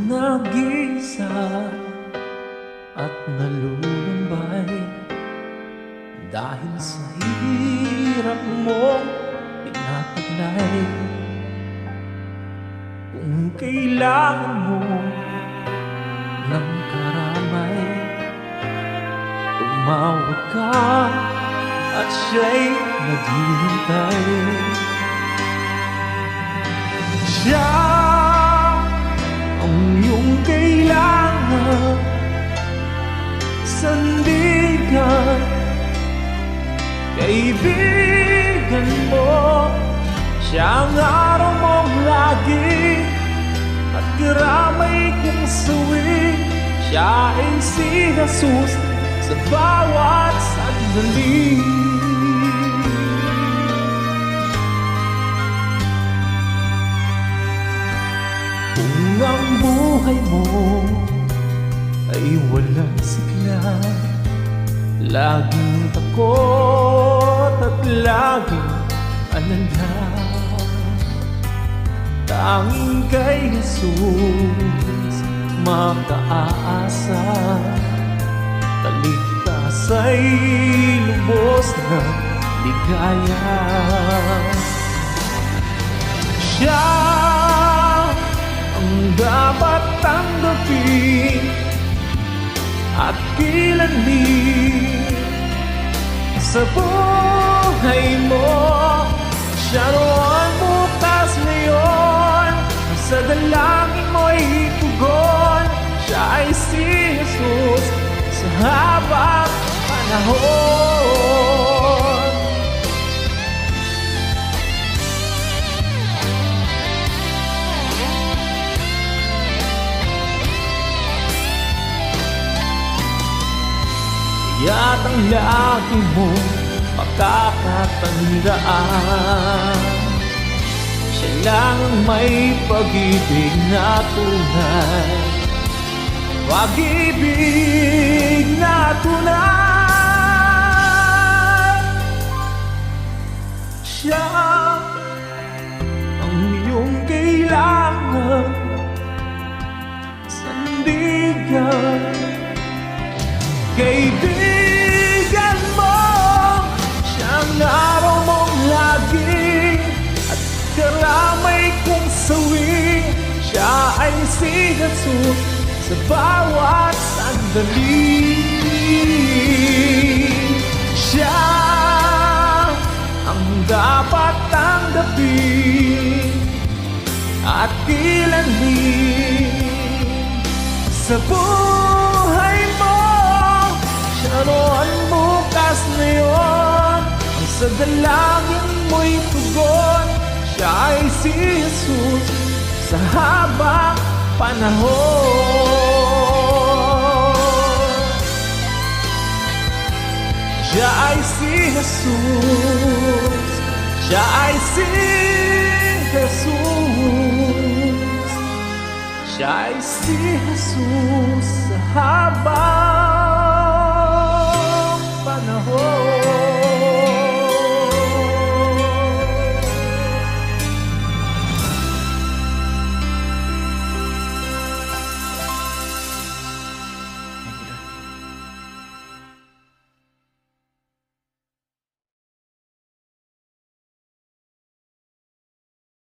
nag-iisa at nalulumbay dahil sa hirap mong pinataglay. Kung kailangan mo ng karamay, tumawag ka at siya'y naghihintay. Siya ang iyong kailangan, sandigan, kaibigan mo. Siya ang araw mong lagi at karamay kong suwi. Siya ay si Jesus sa bawat sandali. Kung ang buhay mo ay walang sigla, laging takot at laging alala, tanging kay Jesus makaasa. Kaligtas ay lubos na ligaya. Siya ang dapat tanggapin at kilanin sa buhay mo. Siya noon, bukas, ngayon, sa dalangin mo'y tugon. Siya ay si Jesus sa habang panahon. Kaya't ang lagi mo makakatandaan, siya lang ang may pag-ibig na tunay, pag-ibig na tunay. Siya ang iyong kailangan, sandigan, kaibigan mo. Siya ang araw mong lagi at karamay kong sawi. Siya ay si Jesus sa bawat sandali. Siya ang dapat tanggapin at kilanin sa buhay mo. Siya noon, bukas, ngayon, ang sa dalangin mo'y tugon. Siya ay si Jesus sa habang panahon. Siya ay si Jesus, siya ay si Jesus, siya ay si Jesus sa habang